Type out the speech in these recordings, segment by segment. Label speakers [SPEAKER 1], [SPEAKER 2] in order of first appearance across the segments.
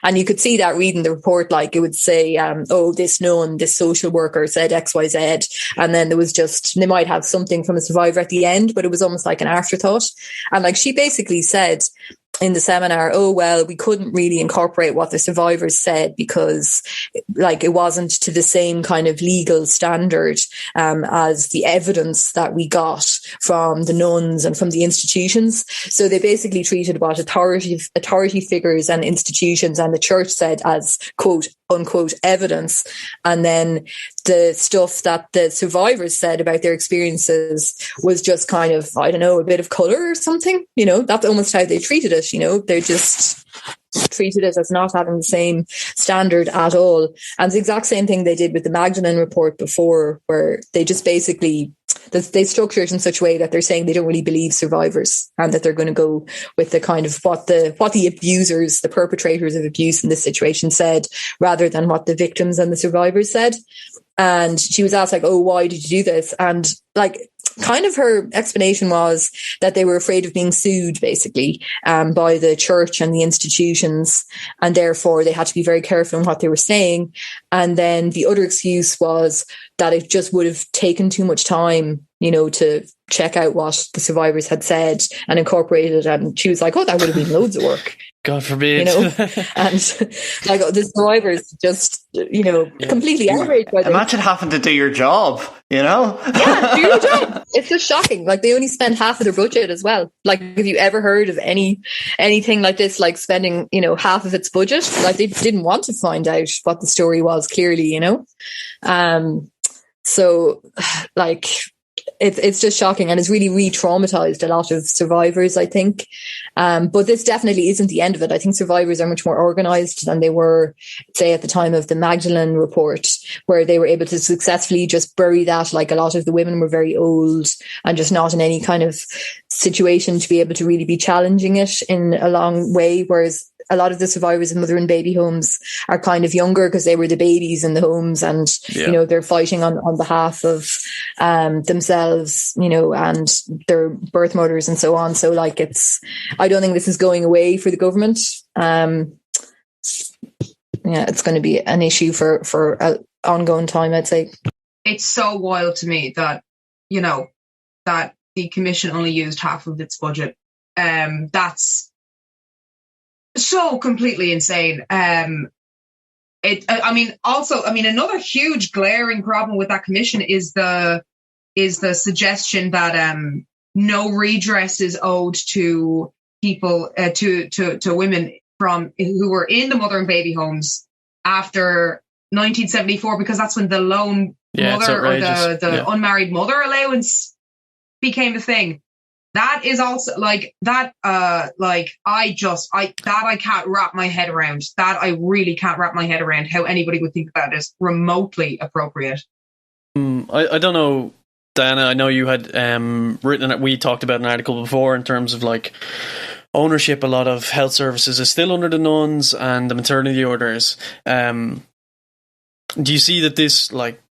[SPEAKER 1] And you could see that reading the report, like it would say, oh, this nun, this social worker said XYZ. And then there was they might have something from a survivor at the end, but it was almost like an afterthought. And like she basically said in the seminar, oh, well, we couldn't really incorporate what the survivors said because like it wasn't to the same kind of legal standard as the evidence that we got from the nuns and from the institutions. So they basically treated what authority figures and institutions and the church said as quote unquote evidence, and then the stuff that the survivors said about their experiences was just kind of, I don't know, a bit of colour or something. You know, that's almost how they treated it. You know, they just treated it as not having the same standard at all. And the exact same thing they did with the Magdalene report before, where they just basically they structure it in such a way that they're saying they don't really believe survivors and that they're going to go with the kind of what the abusers, the perpetrators of abuse in this situation said, rather than what the victims and the survivors said. And she was asked like, oh, why did you do this? And like, kind of her explanation was that they were afraid of being sued, basically, by the church and the institutions, and therefore they had to be very careful in what they were saying. And then the other excuse was that it just would have taken too much time, you know, to check out what the survivors had said and incorporate it. And she was like, oh, that would have been loads of work.
[SPEAKER 2] God forbid.
[SPEAKER 1] You know, and like the survivors just, you know, completely outraged by this.
[SPEAKER 3] Imagine having to do your job, you know?
[SPEAKER 1] Yeah, do your job. It's just shocking. Like they only spend half of their budget as well. Like, have you ever heard of anything like this, like spending, you know, half of its budget? Like they didn't want to find out what the story was, clearly, you know? So like, it's just shocking, and it's really re-traumatized a lot of survivors, I think. But this definitely isn't the end of it. I think survivors are much more organized than they were, say, at the time of the Magdalene report, where they were able to successfully just bury that. Like a lot of the women were very old and just not in any kind of situation to be able to really be challenging it in a long way. Whereas a lot of the survivors in mother and baby homes are kind of younger because they were the babies in the homes, and, you know, they're fighting on behalf of themselves, you know, and their birth mothers and so on. So like I don't think this is going away for the government. Yeah, it's going to be an issue for an ongoing time, I'd say.
[SPEAKER 4] It's so wild to me that, you know, that the commission only used half of its budget. That's so completely insane. Another huge glaring problem with that commission is the suggestion that no redress is owed to people, to women who were in the mother and baby homes after 1974, because that's when the lone mother or the unmarried mother allowance became a thing. That is also like that. I can't wrap my head around that. I really can't wrap my head around how anybody would think that is remotely appropriate.
[SPEAKER 2] I don't know, Diana. I know you had we talked about an article before in terms of like ownership. A lot of health services is still under the nuns and the maternity orders. Do you see that this, like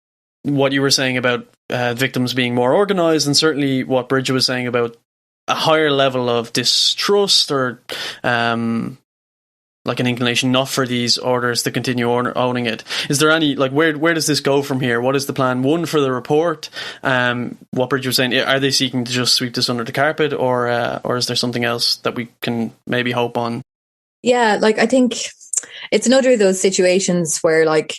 [SPEAKER 2] what you were saying about victims being more organised, and certainly what Brgid was saying about a higher level of distrust or like an inclination not for these orders to continue owning it? Is there any, like, where does this go from here? What is the plan? One, for the report, what Brgid was saying, are they seeking to just sweep this under the carpet, or is there something else that we can maybe hope on?
[SPEAKER 1] Yeah, like I think it's another of those situations where like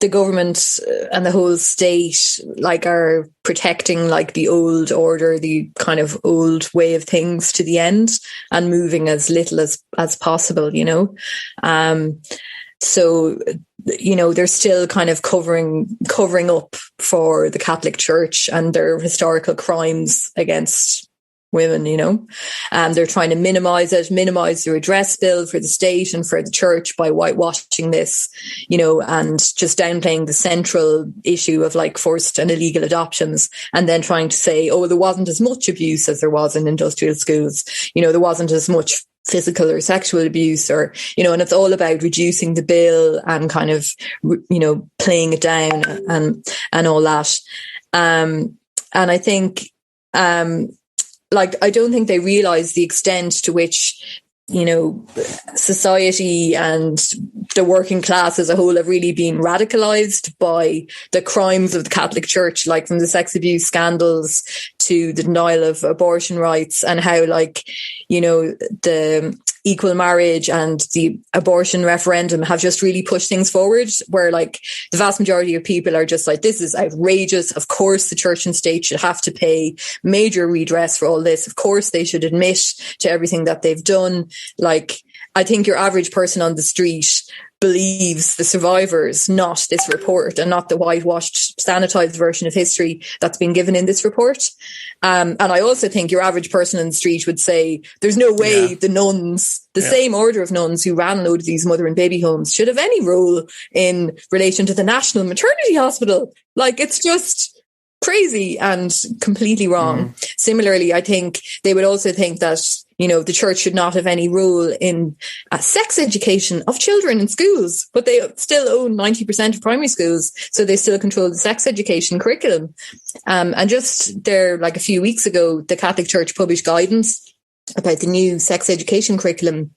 [SPEAKER 1] the government and the whole state like are protecting like the old order, the kind of old way of things to the end, and moving as little as possible, you know. So, you know, they're still kind of covering up for the Catholic Church and their historical crimes against women, you know. They're trying to minimize the redress bill for the state and for the church by whitewashing this, you know, and just downplaying the central issue of like forced and illegal adoptions, and then trying to say, oh, there wasn't as much abuse as there was in industrial schools, you know, there wasn't as much physical or sexual abuse, or, you know, and it's all about reducing the bill and kind of, you know, playing it down and all that. And I think, like, I don't think they realise the extent to which society and the working class as a whole have really been radicalized by the crimes of the Catholic Church, like from the sex abuse scandals to the denial of abortion rights, and how the equal marriage and the abortion referendum have just really pushed things forward, where like the vast majority of people are just like, this is outrageous. Of course, the church and state should have to pay major redress for all this. Of course, they should admit to everything that they've done. Like, I think your average person on the street believes the survivors, not this report, and not the whitewashed, sanitized version of history that's been given in this report. And I also think your average person in the street would say there's no way the nuns, the same order of nuns who ran a load of these mother and baby homes, should have any role in relation to the National Maternity Hospital. Like, it's just crazy and completely wrong. Similarly, I think they would also think that the church should not have any role in sex education of children in schools, but they still own 90% of primary schools, so they still control the sex education curriculum. And just there, like a few weeks ago, the Catholic Church published guidance about the new sex education curriculum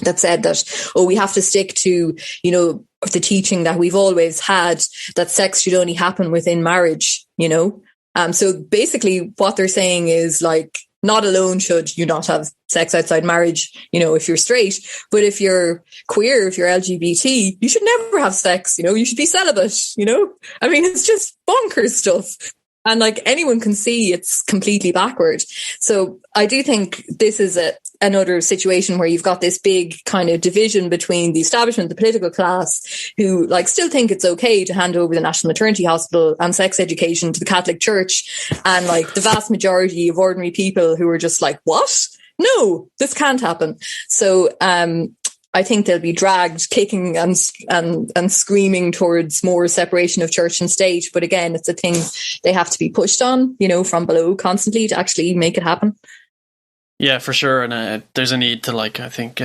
[SPEAKER 1] that said that, we have to stick to, the teaching that we've always had, that sex should only happen within marriage, So basically what they're saying is, like, not alone should you not have sex outside marriage, if you're straight, but if you're queer, if you're LGBT, you should never have sex, you should be celibate, I mean, it's just bonkers stuff. And like, anyone can see it's completely backward. So I do think this is another situation where you've got this big kind of division between the establishment, the political class, who like still think it's okay to hand over the National Maternity Hospital and sex education to the Catholic Church, and like the vast majority of ordinary people who are just like, what? No, this can't happen. So I think they'll be dragged kicking and screaming towards more separation of church and state. But again, it's a thing they have to be pushed on, from below constantly to actually make it happen.
[SPEAKER 2] Yeah, for sure. And there's a need to, I think,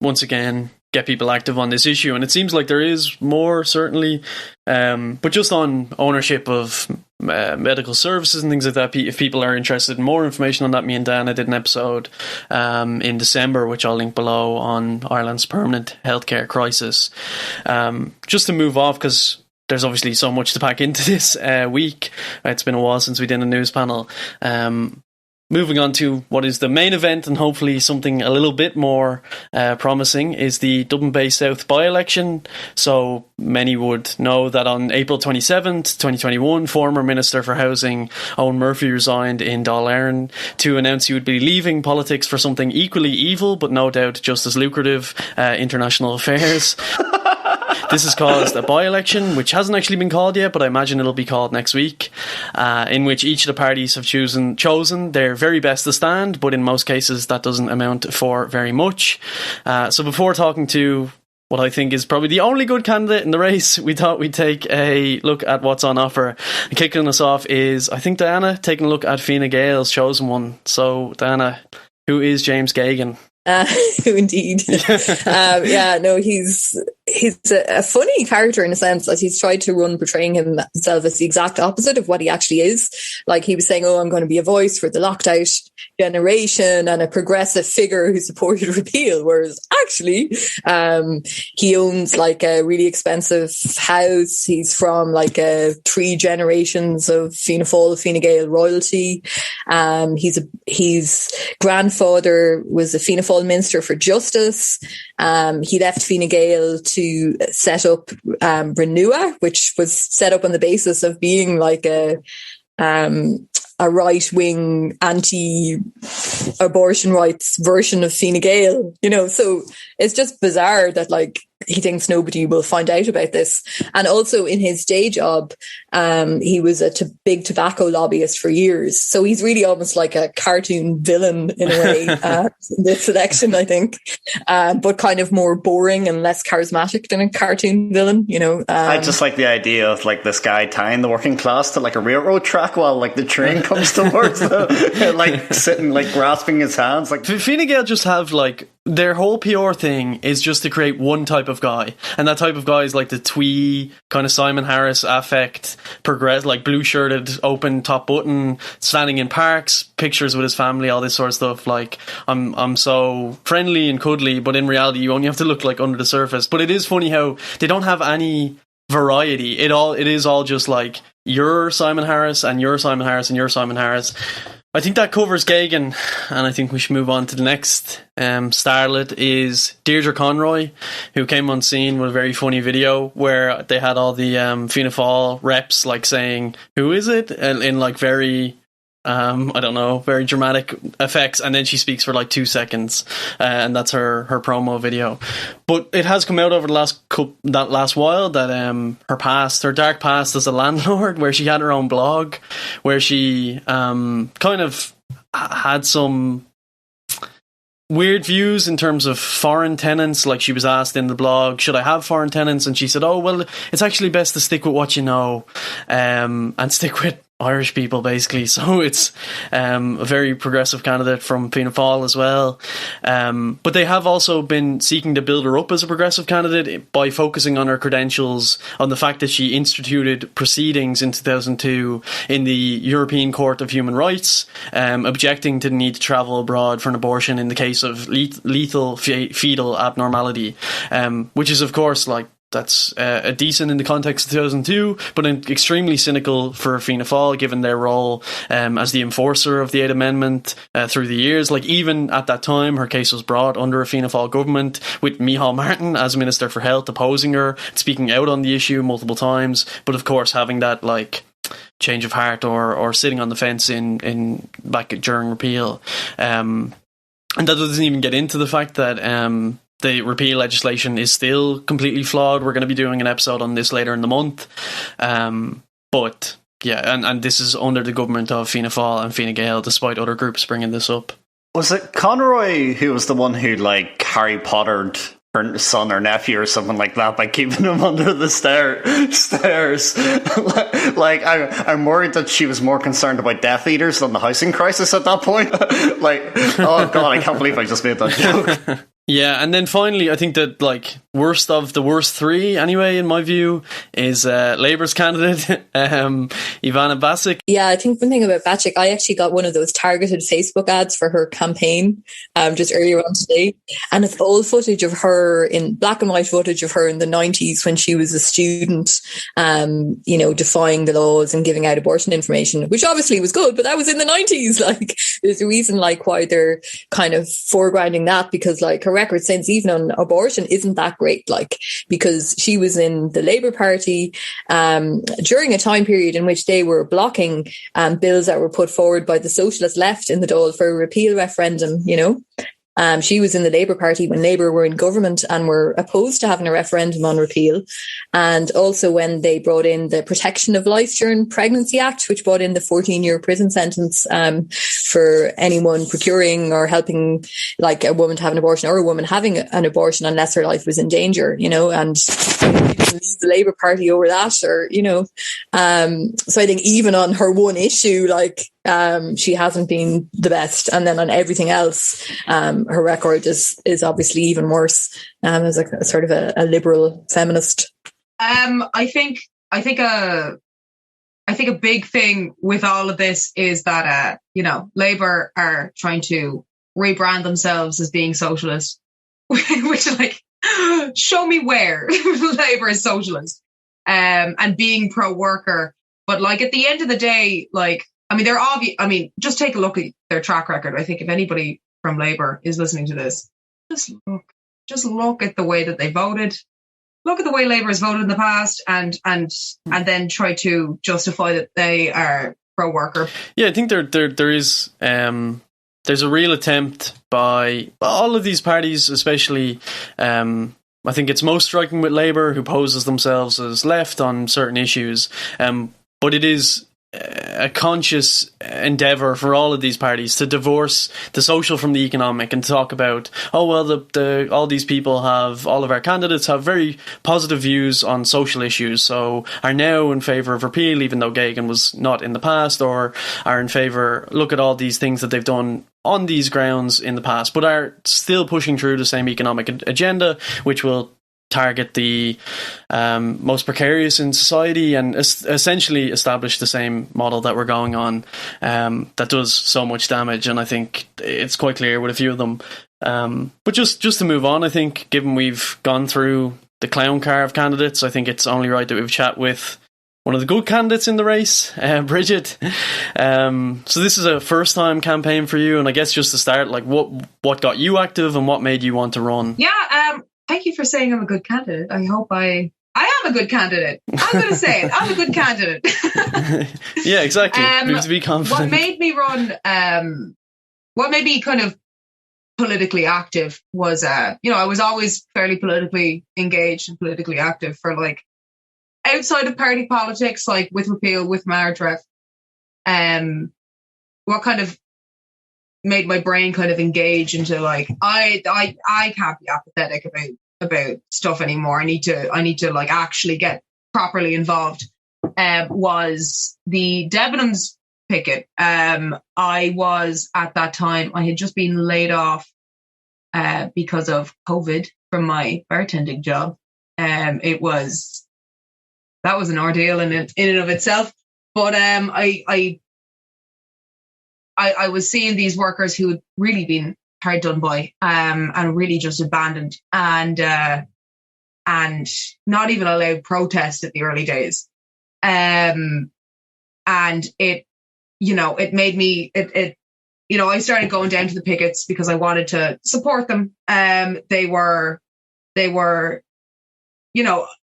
[SPEAKER 2] once again, get people active on this issue. And it seems like there is more, certainly. But just on ownership of medical services and things like that, if people are interested in more information on that, me and Dan, I did an episode in December, which I'll link below, on Ireland's permanent healthcare crisis. Just to move off, because there's obviously so much to pack into this week. It's been a while since we did a news panel. Moving on to what is the main event, and hopefully something a little bit more promising, is the Dublin Bay South by-election. So many would know that on April 27th, 2021, former Minister for Housing Owen Murphy resigned in Dáil Éireann to announce he would be leaving politics for something equally evil, but no doubt just as lucrative, international affairs. This has caused a by-election, which hasn't actually been called yet, but I imagine it'll be called next week, in which each of the parties have chosen their very best to stand, but in most cases that doesn't amount for very much. So before talking to what I think is probably the only good candidate in the race, we thought we'd take a look at what's on offer. And kicking us off is, I think, Diana, taking a look at Fine Gael's chosen one. So, Diana, who is James Geoghegan?
[SPEAKER 1] Indeed. He's a funny character in a sense, that he's tried to run portraying himself as the exact opposite of what he actually is. Like, he was saying, I'm going to be a voice for the locked out generation and a progressive figure who supported repeal, whereas actually he owns like a really expensive house. He's from like 3 generations of Fianna Fáil, Fine Gael royalty. His grandfather was a Fianna Fáil Minister for Justice. He left Fine Gael to set up Renua, which was set up on the basis of being like a right-wing anti-abortion rights version of Fine Gael, so it's just bizarre that like he thinks nobody will find out about this. And also in his day job, he was a big tobacco lobbyist for years. So he's really almost like a cartoon villain in a way in this election, I think, but kind of more boring and less charismatic than a cartoon villain,
[SPEAKER 3] I just like the idea of like this guy tying the working class to like a railroad track while like the train comes towards them, like sitting, like grasping his hands. Like
[SPEAKER 2] Fine Gael just have like their whole PR thing is just to create one type of guy, and that type of guy is like the twee kind of Simon Harris affect, progress, like blue shirted, open top button, standing in parks, pictures with his family, all this sort of stuff. Like I'm so friendly and cuddly, but in reality, you only have to look like under the surface. But it is funny how they don't have any variety. It is all just like you're Simon Harris and you're Simon Harris and you're Simon Harris. I think that covers Gagan, and I think we should move on to the next starlet is Deirdre Conroy, who came on scene with a very funny video where they had all the Fianna Fáil reps like saying, "Who is it?" in like very I don't know, very dramatic effects, and then she speaks for like 2 seconds, and that's her promo video. But it has come out over the last while that her dark past as a landlord, where she had her own blog, where she kind of had some weird views in terms of foreign tenants. Like, she was asked in the blog, should I have foreign tenants? And she said, oh, well, it's actually best to stick with what you know, and stick with Irish people, basically. So it's a very progressive candidate from Fianna Fáil as well. But they have also been seeking to build her up as a progressive candidate by focusing on her credentials, on the fact that she instituted proceedings in 2002 in the European Court of Human Rights, objecting to the need to travel abroad for an abortion in the case of lethal fetal abnormality, which is, of course, like, that's a decent in the context of 2002, but extremely cynical for Fianna Fáil, given their role as the enforcer of the 8th Amendment through the years. Like, even at that time, her case was brought under a Fianna Fáil government, with Micheál Martin as Minister for Health opposing her, speaking out on the issue multiple times, but of course having that, like, change of heart or sitting on the fence in back during repeal. And that doesn't even get into the fact that the repeal legislation is still completely flawed. We're going to be doing an episode on this later in the month. But yeah, and this is under the government of Fianna Fáil and Fine Gael, despite other groups bringing this up.
[SPEAKER 3] Was it Conroy who was the one who, like, Harry Pottered her son or nephew or something like that by keeping him under the stairs? Like, I'm worried that she was more concerned about Death Eaters than the housing crisis at that point. Like, oh god, I can't believe I just made that joke.
[SPEAKER 2] Yeah, and then finally, I think that, like, worst of the worst three, anyway, in my view, is Labour's candidate, Ivana Basic.
[SPEAKER 1] Yeah, I think one thing about Basic, I actually got one of those targeted Facebook ads for her campaign just earlier on today, and it's old footage of her, in black and white footage of her in the 90s when she was a student, defying the laws and giving out abortion information, which obviously was good, but that was in the 90s. Like, there's a reason, like, why they're kind of foregrounding that, because, like, her record sense even on abortion isn't that great, like, because she was in the Labour Party during a time period in which they were blocking bills that were put forward by the socialist left in the Dáil for a repeal referendum, you know. She was in the Labour Party when Labour were in government and were opposed to having a referendum on repeal. And also when they brought in the Protection of Life During Pregnancy Act, which brought in the 14-year prison sentence for anyone procuring or helping, like, a woman to have an abortion or a woman having an abortion unless her life was in danger, you know, and you didn't leave the Labour Party over that, or, you know. So I think even on her one issue, like, she hasn't been the best. And then on everything else, her record is obviously even worse as a sort of a liberal feminist.
[SPEAKER 4] I think a big thing with all of this is that Labour are trying to rebrand themselves as being socialist, which is like, show me where Labour is socialist, and being pro-worker. But, like, at the end of the day, like, I mean, they're obvious. I mean, just take a look at their track record. I think if anybody from Labour is listening to this, just look at the way that they voted. Look at the way Labour has voted in the past, and then try to justify that they are pro-worker.
[SPEAKER 2] Yeah, I think there is there's a real attempt by all of these parties, especially. I think it's most striking with Labour, who poses themselves as left on certain issues, but it is a conscious endeavour for all of these parties to divorce the social from the economic and talk about, oh well, all these people all of our candidates have very positive views on social issues, so are now in favour of repeal, even though Gagan was not in the past, or are in favour, look at all these things that they've done on these grounds in the past, but are still pushing through the same economic agenda, which will target the most precarious in society and essentially establish the same model that we're going on that does so much damage. And I think it's quite clear with a few of them. But just to move on, I think given we've gone through the clown car of candidates, I think it's only right that we've chat with one of the good candidates in the race, Brgid. So this is a first-time campaign for you, and I guess just to start, like what got you active and what made you want to run?
[SPEAKER 4] Yeah, thank you for saying I'm a good candidate. I hope I am a good candidate. I'm going to say it. I'm a good candidate.
[SPEAKER 2] Yeah, exactly. To be confident.
[SPEAKER 4] What made me run, what made me kind of politically active was, I was always fairly politically engaged and politically active for like outside of party politics, like with repeal, with marriage ref. What kind of made my brain kind of engage into like, I can't be apathetic about stuff anymore. I need to like actually get properly involved. Was the Debenhams picket. I was at that time, I had just been laid off because of COVID from my bartending job. That was an ordeal in and of itself. But I was seeing these workers who had really been hard done by, and really just abandoned and not even allowed protest at the early days. And it made me, I started going down to the pickets because I wanted to support them. They were,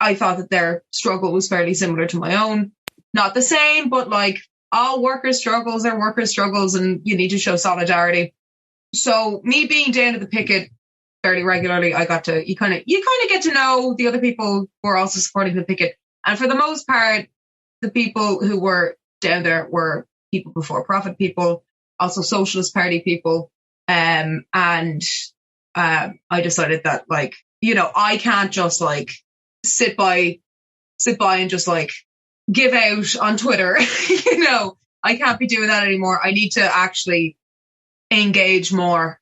[SPEAKER 4] I thought that their struggle was fairly similar to my own. Not the same, but like all workers' struggles are workers' struggles, and you need to show solidarity. So me being down at the picket fairly regularly, I got to, you kind of get to know the other people who are also supporting the picket. And for the most part, the people who were down there were people before profit people, also Socialist Party people. And I decided that, like, I can't just like sit by and just like give out on Twitter. I can't be doing that anymore. I need to actually engage more.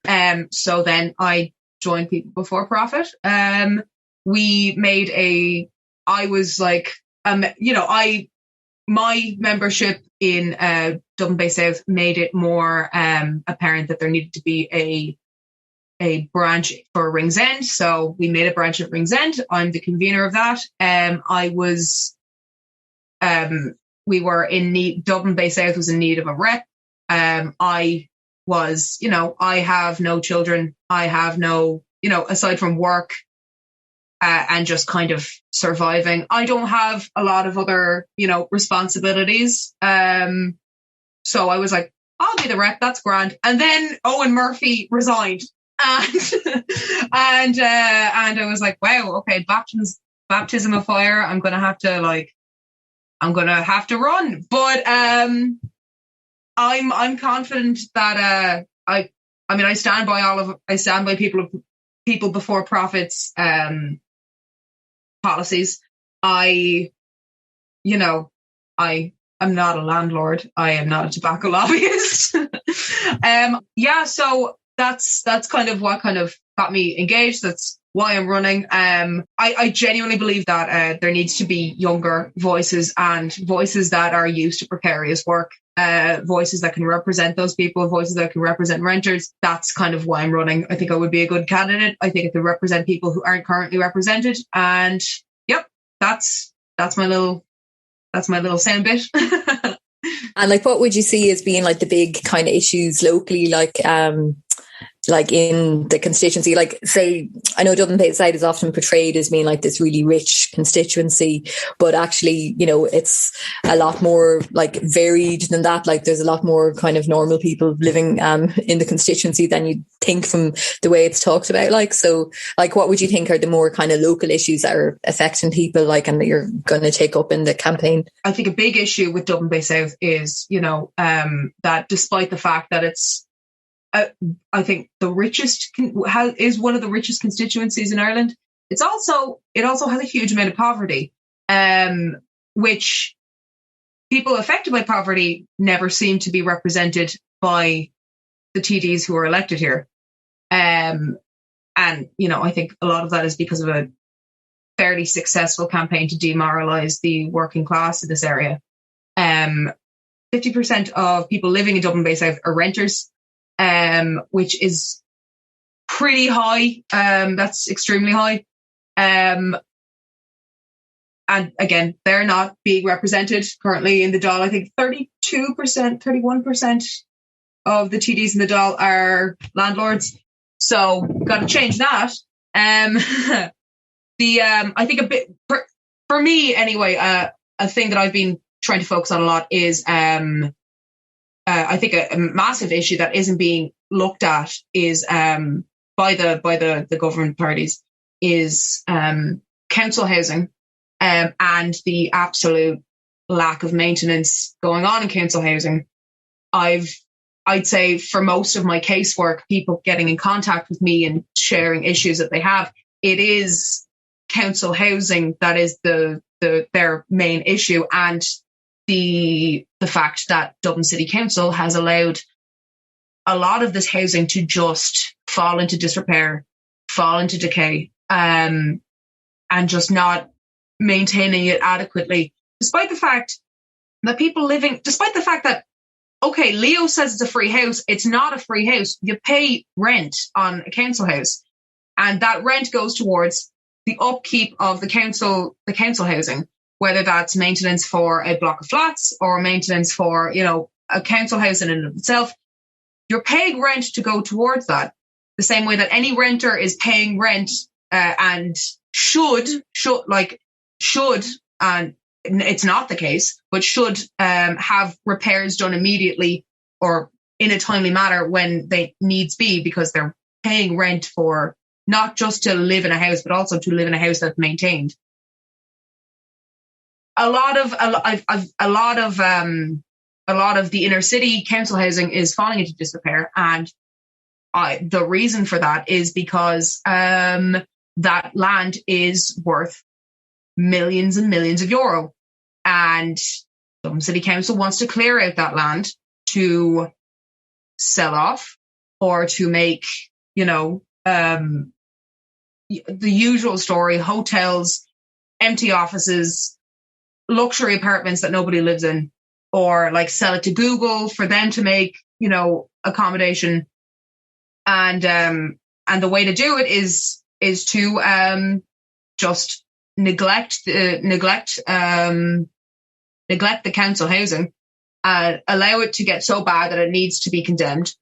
[SPEAKER 4] So then I joined People Before Profit. We made my membership in Dublin Bay South made it more apparent that there needed to be a branch for Ringsend. So we made a branch at Ringsend. I'm the convener of that. We were in need, Dublin Bay South was in need of a rep. I have no children. I have no, aside from work and just kind of surviving, I don't have a lot of other, responsibilities. So I was like, I'll be the rep. That's grand. And then Owen Murphy resigned. And I was like, wow, okay, baptism of fire. I'm going to have to run. But I'm confident that I stand by people before profits policies. I'm not a landlord. I am not a tobacco lobbyist. So that's kind of what kind of got me engaged. That's why I'm running. I genuinely believe that there needs to be younger voices and voices that are used to precarious work, voices that can represent those people, voices that can represent renters. That's kind of why I'm running. I think I would be a good candidate. I think I could represent people who aren't currently represented. And yep, that's my little sound bit.
[SPEAKER 1] And like, what would you see as being like the big kind of issues locally, like in the constituency? Like, say, I know Dublin Bay South is often portrayed as being like this really rich constituency, but actually, it's a lot more like varied than that. Like, there's a lot more kind of normal people living in the constituency than you'd think from the way it's talked about. Like, so, like, what would you think are the more kind of local issues that are affecting people, like, and that you're going to take up in the campaign?
[SPEAKER 4] I think a big issue with Dublin Bay South is, that despite the fact that it's, I think the richest is one of the richest constituencies in Ireland. It also has a huge amount of poverty, which people affected by poverty never seem to be represented by the TDs who are elected here. And, I think a lot of that is because of a fairly successful campaign to demoralise the working class in this area. 50% of people living in Dublin Bay South are renters, which is pretty high. That's extremely high. And again, they're not being represented currently in the Dáil. I think 32%, 31% of the TDs in the Dáil are landlords. So got to change that. I think a bit, for me anyway, a thing that I've been trying to focus on a lot is, I think a massive issue that isn't being looked at is, by the government parties, is council housing, and the absolute lack of maintenance going on in council housing. I'd say for most of my casework, people getting in contact with me and sharing issues that they have, it is council housing that is their main issue, and the fact that Dublin City Council has allowed a lot of this housing to just fall into disrepair, fall into decay, and just not maintaining it adequately, despite the fact that, okay, Leo says it's a free house. It's not a free house. You pay rent on a council house, and that rent goes towards the upkeep of the council housing, whether that's maintenance for a block of flats or maintenance for, a council house in and of itself. You're paying rent to go towards that, the same way that any renter is paying rent, and should, and it's not the case, but should have repairs done immediately or in a timely manner when they needs be, because they're paying rent for not just to live in a house, but also to live in a house that's maintained. A lot of the inner city council housing is falling into disrepair, and the reason for that is because that land is worth millions and millions of euro, and Dublin City Council wants to clear out that land to sell off or to make, the usual story: hotels, empty offices, luxury apartments that nobody lives in, or like sell it to Google for them to make, accommodation. And the way to do it is to just neglect the council housing, allow it to get so bad that it needs to be condemned,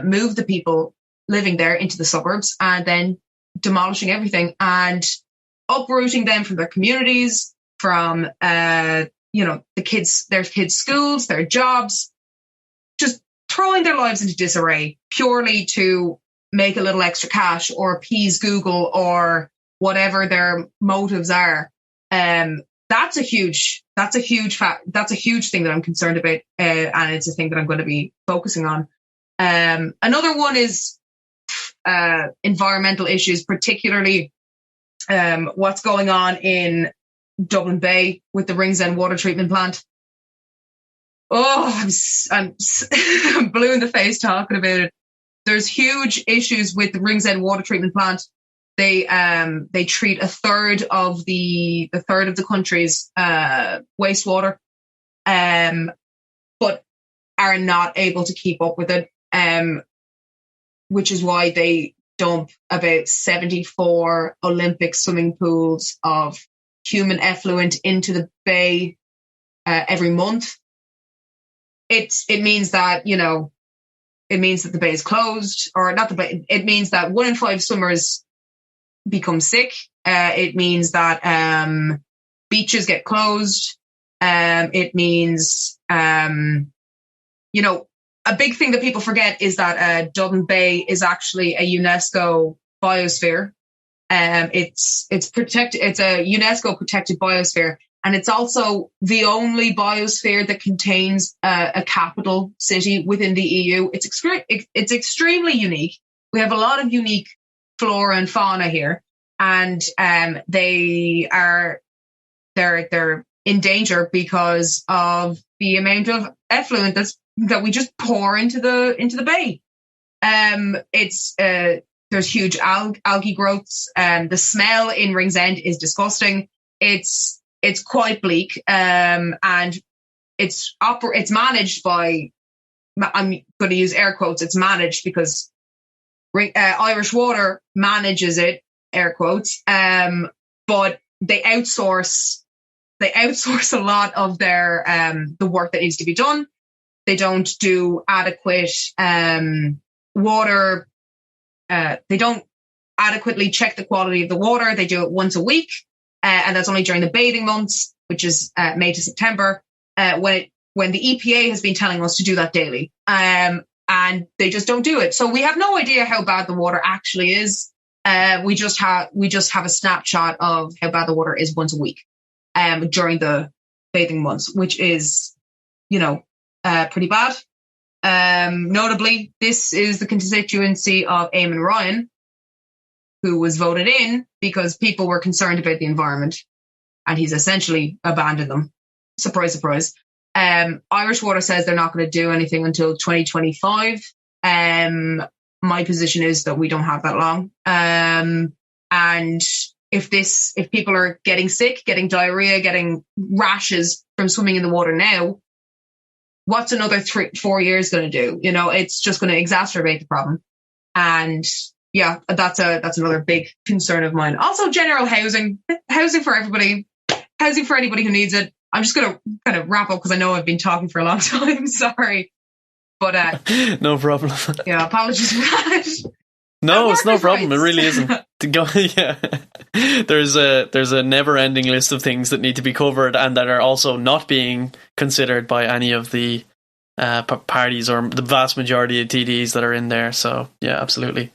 [SPEAKER 4] move the people living there into the suburbs, and then demolishing everything and uprooting them from their communities, from their kids' schools, their jobs, just throwing their lives into disarray purely to make a little extra cash or appease Google or whatever their motives are. That's a huge thing that I'm concerned about, and it's a thing that I'm going to be focusing on. Another one is environmental issues, particularly what's going on in Dublin Bay with the Ringsend water treatment plant. Oh, I'm blue in the face talking about it. There's huge issues with the Ringsend water treatment plant. They treat a third of the country's wastewater, but are not able to keep up with it, which is why they dump about 74 Olympic swimming pools of human effluent into the bay every month. It means that the bay is closed, or not the bay. It means that 1 in 5 swimmers become sick. It means that beaches get closed. It means, a big thing that people forget is that Dublin Bay is actually a UNESCO biosphere. It's protected. It's a UNESCO protected biosphere, and it's also the only biosphere that contains a capital city within the EU. It's extremely unique. We have a lot of unique flora and fauna here, and they're in danger because of the amount of effluent that we just pour into the bay. It's there's huge algae growths. The smell in Ringsend is disgusting. It's quite bleak. And it's managed by, I'm going to use air quotes, it's managed because Irish Water manages it, air quotes. But they outsource a lot of their the work that needs to be done. They don't do adequate water. They don't adequately check the quality of the water. They do it once a week, and that's only during the bathing months, which is May to September, when the EPA has been telling us to do that daily, and they just don't do it. So we have no idea how bad the water actually is. We just have a snapshot of how bad the water is once a week, during the bathing months, which is, pretty bad. Notably, this is the constituency of Eamon Ryan, who was voted in because people were concerned about the environment, and he's essentially abandoned them. Surprise, surprise. Irish Water says they're not going to do anything until 2025. My position is that we don't have that long. And if people are getting sick, getting diarrhea, getting rashes from swimming in the water now, what's another 3-4 years going to do? It's just going to exacerbate the problem. And yeah, that's another big concern of mine. Also, general housing for everybody, housing for anybody who needs it. I'm just going to kind of wrap up because I know I've been talking for a long time. Sorry. But
[SPEAKER 2] no problem.
[SPEAKER 4] Yeah, apologies for that.
[SPEAKER 2] No, it's no problem. It really isn't. Yeah, there's a never-ending list of things that need to be covered and that are also not being considered by any of the parties or the vast majority of TDs that are in there. So yeah, absolutely.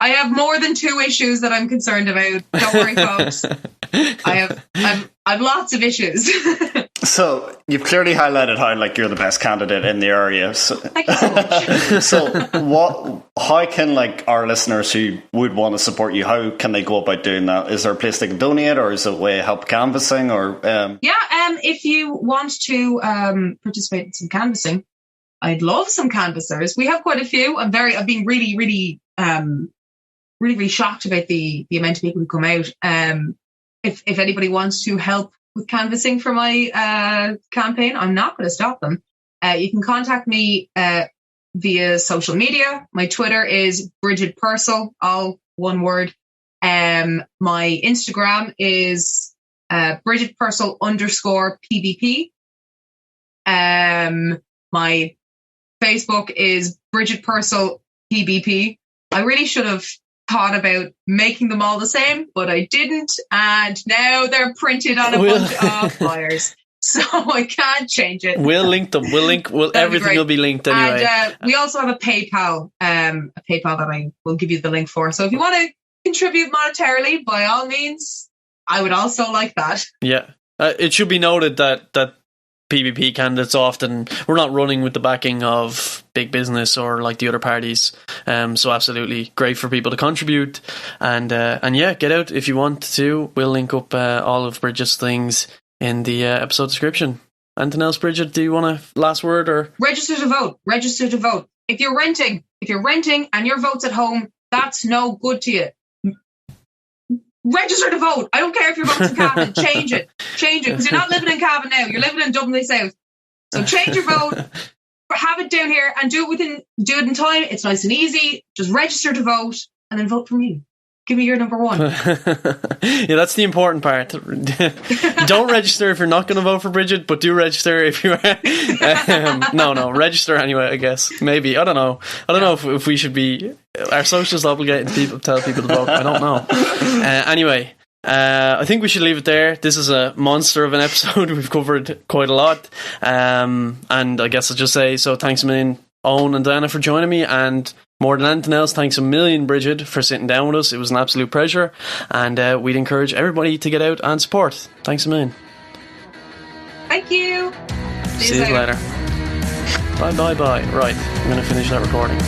[SPEAKER 4] I have more than 2 issues that I'm concerned about. Don't worry, folks. I have lots of issues.
[SPEAKER 3] So you've clearly highlighted how you're the best candidate in the area. So,
[SPEAKER 4] thank you so much.
[SPEAKER 3] So how can our listeners who would want to support you, how can they go about doing that? Is there a place they can donate, or is it a way to help canvassing, or
[SPEAKER 4] if you want to participate in some canvassing, I'd love some canvassers. We have quite a few. I've been really, really really shocked about the amount of people who come out. If anybody wants to help with canvassing for my campaign, I'm not going to stop them. You can contact me via social media. My Twitter is Brgid Purcell, all one word. My Instagram is Brgid Purcell _PVP. My Facebook is Brgid Purcell PBP. I really should have thought about making them all the same, but I didn't, and now they're printed on a bunch of flyers, so I can't change it.
[SPEAKER 2] We'll link them. Everything will be linked anyway.
[SPEAKER 4] And we also have a PayPal that I will give you the link for. So if you want to contribute monetarily, by all means, I would also like that.
[SPEAKER 2] Yeah, it should be noted that PVP candidates often, we're not running with the backing of big business or the other parties, so absolutely great for people to contribute, and yeah, get out if you want to. We'll link up all of Brigid's things in the episode description. Anything else, Brgid? Do you want a last word? Or
[SPEAKER 4] register to vote. If you're renting and your vote's at home, that's no good to you. Register to vote. I don't care if your vote's in Cavan. Change it, because you're not living in Cavan now. You're living in Dublin Bay South. So change your vote, have it down here, and do it in time. It's nice and easy. Just register to vote, and then vote for me. Give me your number 1.
[SPEAKER 2] Yeah, that's the important part. Don't register if you're not going to vote for Brgid, but do register if you are. No, register anyway, I guess. Maybe. I don't know. If we should be... Our socials obligated to tell people to vote. I don't know. Anyway, I think we should leave it there. This is a monster of an episode. We've covered quite a lot. And I guess I'll just say, so thanks a million, Owen and Diana, for joining me, and more than anything else, thanks a million, Brgid, for sitting down with us. It was an absolute pleasure, and we'd encourage everybody to get out and support. Thanks a million.
[SPEAKER 4] Thank you.
[SPEAKER 2] See you later. Bye. Right, I'm going to finish that recording.